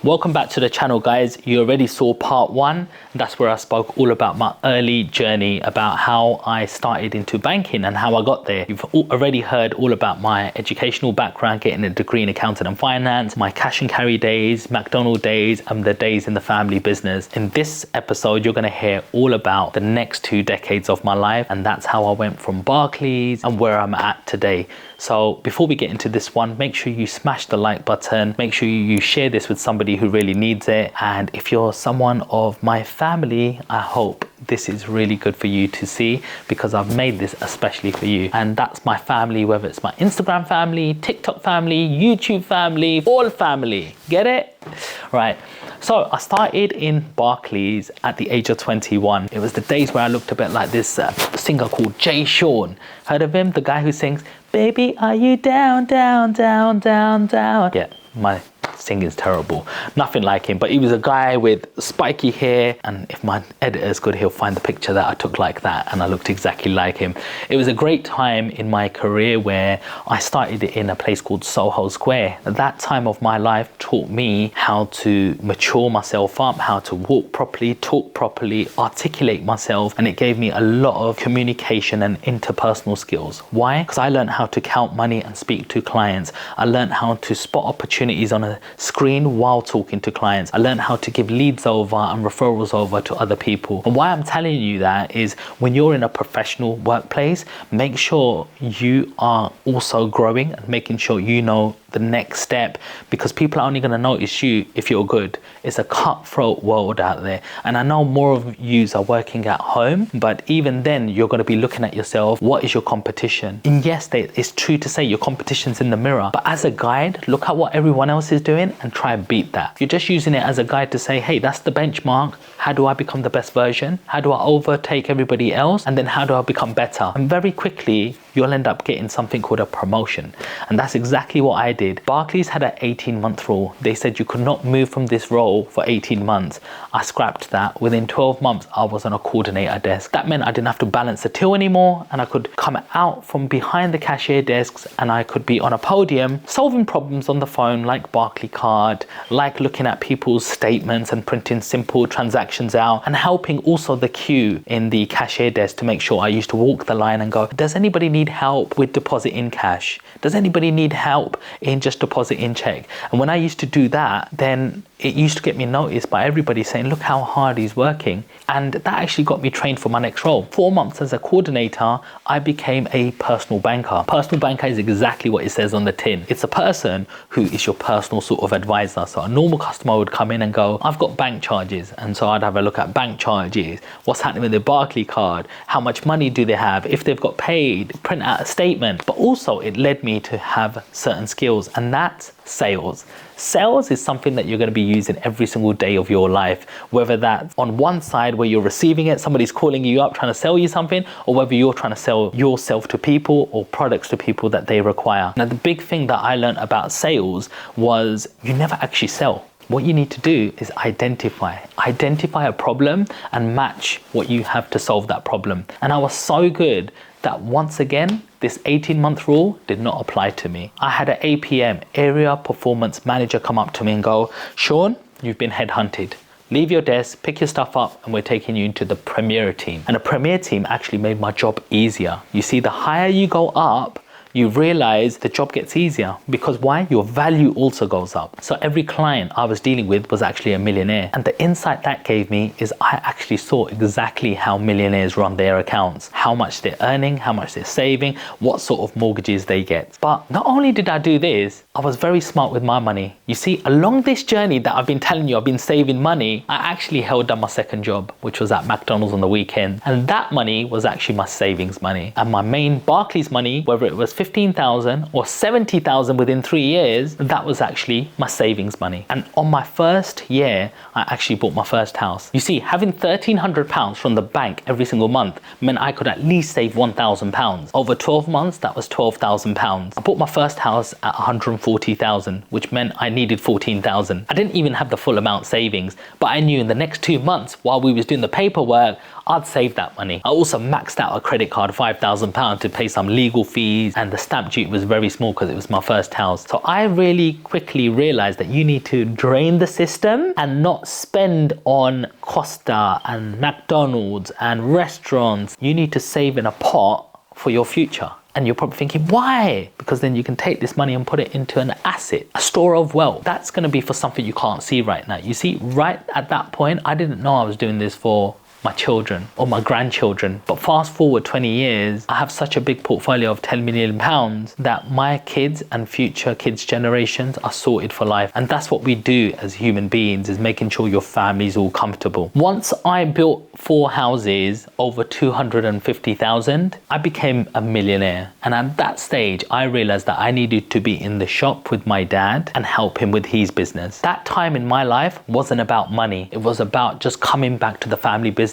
Welcome back to the channel, guys. You already saw part one. That's where I spoke all about my early journey, about how I started into banking and how I got there. You've already heard all about my educational background, getting a degree in accounting and finance, my cash and carry days, McDonald's days, and the days in the family business. In this episode, you're going to hear all about the next 2 decades of my life, and that's how I went from Barclays and where I'm at today. So before we get into this one, make sure you smash the like button. Make sure you share this with somebody who really needs it. And if you're someone of my family, I hope this is really good for you to see, because I've made this especially for you. And that's my family, whether it's my Instagram family, TikTok family, YouTube family, all family. Get it? Right. So I started in Barclays at the age of 21. It was the days where I looked a bit like this singer called Jay Sean. Heard of him? The guy who sings, "Baby, are you down, down, down, down, down?" Yeah, my singing's terrible. Nothing like him, but he was a guy with spiky hair, and if my editor's good, he'll find the picture that I took like that, and I looked exactly like him. It was a great time in my career where I started in a place called Soho Square. That time of my life taught me how to mature myself up, how to walk properly, talk properly, articulate myself, and it gave me a lot of communication and interpersonal skills. Why? Because I learned how to count money and speak to clients. I learned how to spot opportunities on a screen while talking to clients. I learned how to give leads over and referrals over to other people. And why I'm telling you that is, when you're in a professional workplace, make sure you are also growing and making sure you know the next step, because people are only going to notice you if you're good. It's a cutthroat world out there, and I know more of yous are working at home, but even then you're going to be looking at yourself. What is your competition? And yes, it's true to say your competition's in the mirror, but as a guide, look at what everyone else is doing and try and beat that. You're just using it as a guide to say, hey, that's the benchmark. How do I become the best version? How do I overtake everybody else? And then how do I become better? And very quickly you'll end up getting something called a promotion. And that's exactly what I did. Barclays had an 18-month rule. They said you could not move from this role for 18 months. I scrapped that. Within 12 months, I was on a coordinator desk. That meant I didn't have to balance the till anymore, and I could come out from behind the cashier desks and I could be on a podium solving problems on the phone, like Barclaycard, like looking at people's statements and printing simple transactions out, and helping also the queue in the cashier desk to make sure I used to walk the line and go, does anybody need help with depositing cash? Does anybody need help in just depositing check? And when I used to do that, then it used to get me noticed by everybody saying, look how hard he's working. And that actually got me trained for my next role. 4 months as a coordinator, I became a personal banker. Personal banker is exactly what it says on the tin. It's a person who is your personal sort of advisor. So a normal customer would come in and go, I've got bank charges. And so I'd have a look at bank charges. What's happening with their Barclaycard? How much money do they have? If they've got paid, print out a statement. But also it led me to have certain skills, and that's sales. Sales is something that you're going to be using every single day of your life, whether that's on one side where you're receiving it, somebody's calling you up trying to sell you something, or whether you're trying to sell yourself to people or products to people that they require. Now, the big thing that I learned about sales was you never actually sell. What you need to do is identify a problem and match what you have to solve that problem. And I was so good that once again, this 18-month rule did not apply to me. I had an APM, Area Performance Manager, come up to me and go, Sean, you've been headhunted. Leave your desk, pick your stuff up, and we're taking you into the Premier team. And the Premier team actually made my job easier. You see, the higher you go up, you realize the job gets easier, because why? Your value also goes up. So every client I was dealing with was actually a millionaire. And the insight that gave me is I actually saw exactly how millionaires run their accounts, how much they're earning, how much they're saving, what sort of mortgages they get. But not only did I do this, I was very smart with my money. You see, along this journey that I've been telling you, I've been saving money, I actually held down my second job, which was at McDonald's on the weekend. And that money was actually my savings money. And my main Barclays money, whether it was 15,000 or 70,000 within 3 years, that was actually my savings money. And on my first year, I actually bought my first house. You see, having £1,300 from the bank every single month meant I could at least save £1,000. Over 12 months, that was £12,000. I bought my first house at 140,000, which meant I needed 14,000. I didn't even have the full amount savings, but I knew in the next 2 months, while we was doing the paperwork, I'd save that money. I also maxed out a credit card, £5,000, to pay some legal fees and and the stamp duty was very small because it was my first house. So I really quickly realized that you need to drain the system and not spend on Costa and McDonald's and restaurants. You need to save in a pot for your future. And you're probably thinking, why? Because then you can take this money and put it into an asset, a store of wealth. That's going to be for something you can't see right now. You see, right at that point, I didn't know I was doing this for my children or my grandchildren. But fast forward 20 years, I have such a big portfolio of 10 million pounds that my kids and future kids' generations are sorted for life. And that's what we do as human beings, is making sure your family's all comfortable. Once I built 4 houses over 250,000, I became a millionaire. And at that stage, I realized that I needed to be in the shop with my dad and help him with his business. That time in my life wasn't about money. It was about just coming back to the family business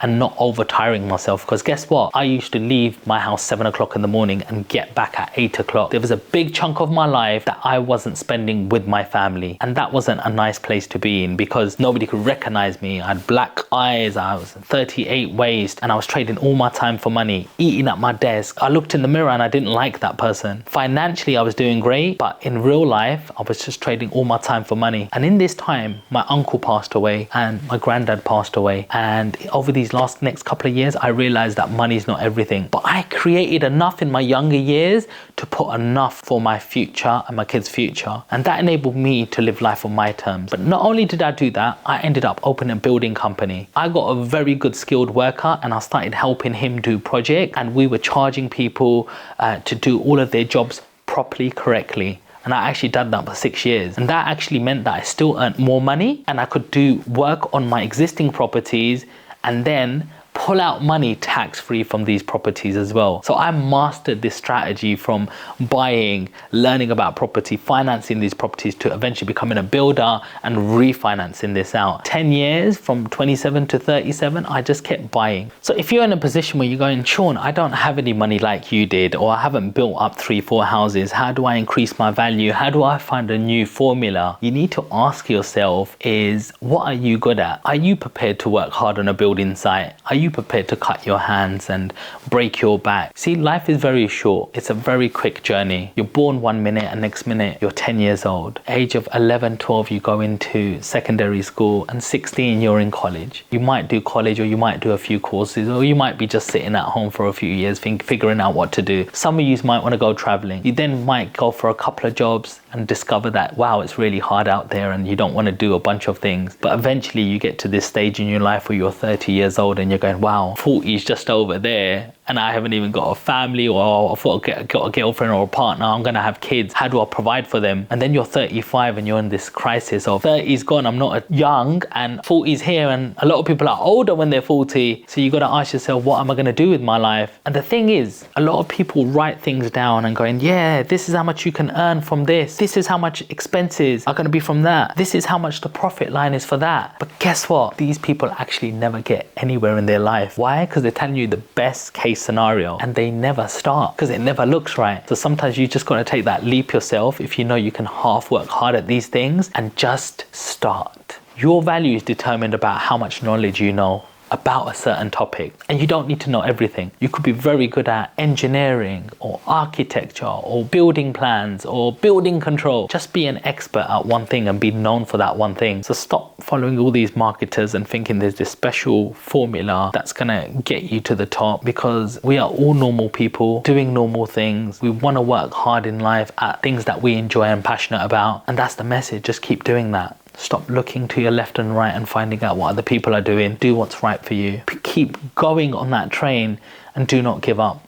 and not over tiring myself, because guess what? I used to leave my house 7 o'clock in the morning and get back at 8 o'clock. There was a big chunk of my life that I wasn't spending with my family, and that wasn't a nice place to be in because nobody could recognize me. I had black eyes, I was 38 waist, and I was trading all my time for money, eating at my desk. I looked in the mirror and I didn't like that person. Financially, I was doing great, but in real life, I was just trading all my time for money. And in this time, my uncle passed away and my granddad passed away, and over these next couple of years, I realized that money is not everything. But I created enough in my younger years to put enough for my future and my kids' future. And that enabled me to live life on my terms. But not only did I do that, I ended up opening a building company. I got a very good skilled worker and I started helping him do projects. And we were charging people to do all of their jobs properly, correctly. And I actually done that for 6 years. And that actually meant that I still earned more money and I could do work on my existing properties and then pull out money tax-free from these properties as well. So I mastered this strategy from buying, learning about property, financing these properties to eventually becoming a builder and refinancing this out. 10 years from 27 to 37, I just kept buying. So if you're in a position where you're going, Sean, I don't have any money like you did, or I haven't built up 3-4 houses, how do I increase my value? How do I find a new formula? You need to ask yourself is, what are you good at? Are you prepared to work hard on a building site? Are you prepared to cut your hands and break your back? See, life is very short. It's a very quick journey. You're born 1 minute and next minute you're 10 years old. Age of 11, 12, you go into secondary school, and 16, you're in college. You might do college, or you might do a few courses, or you might be just sitting at home for a few years figuring out what to do. Some of you might want to go traveling. You then might go for a couple of jobs and discover that, wow, it's really hard out there and you don't want to do a bunch of things. But eventually you get to this stage in your life where you're 30 years old and you're going, wow, 40 is just over there and I haven't even got a family, or I've got a girlfriend or a partner, I'm going to have kids. How do I provide for them? And then you're 35 and you're in this crisis of 30's gone, I'm not young, and 40's here, and a lot of people are older when they're 40. So you got to ask yourself, what am I going to do with my life? And the thing is, a lot of people write things down and going, yeah, this is how much you can earn from this. This is how much expenses are going to be from that. This is how much the profit line is for that. But guess what? These people actually never get anywhere in their life. Why? Because they're telling you the best case scenario and they never start because it never looks right. So sometimes you just got to take that leap yourself if you know you can half work hard at these things and just start. Your value is determined about how much knowledge you know about a certain topic, and you don't need to know everything. You could be very good at engineering or architecture or building plans or building control. Just be an expert at one thing and be known for that one thing. So stop following all these marketers and thinking there's this special formula that's gonna get you to the top, because we are all normal people doing normal things. We want to work hard in life at things that we enjoy and passionate about, and that's the message. Just keep doing that. Stop looking to your left and right and finding out what other people are doing. Do what's right for you. Keep going on that train and do not give up.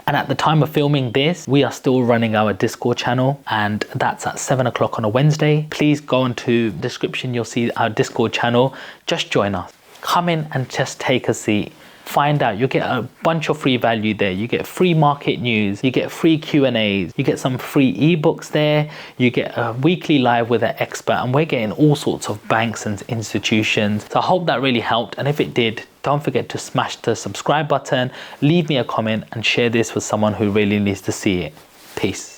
And at the time of filming this, we are still running our Discord channel, and that's at 7 o'clock on a Wednesday. Please go into the description, you'll see our Discord channel. Just join us. Come in and just take a seat. Find out, you'll get a bunch of free value there. You get free market news, you get free Q&As, you get some free ebooks there, you get a weekly live with an expert, and we're getting all sorts of banks and institutions. So I hope that really helped, and if it did, don't forget to smash the subscribe button, leave me a comment and share this with someone who really needs to see it. Peace.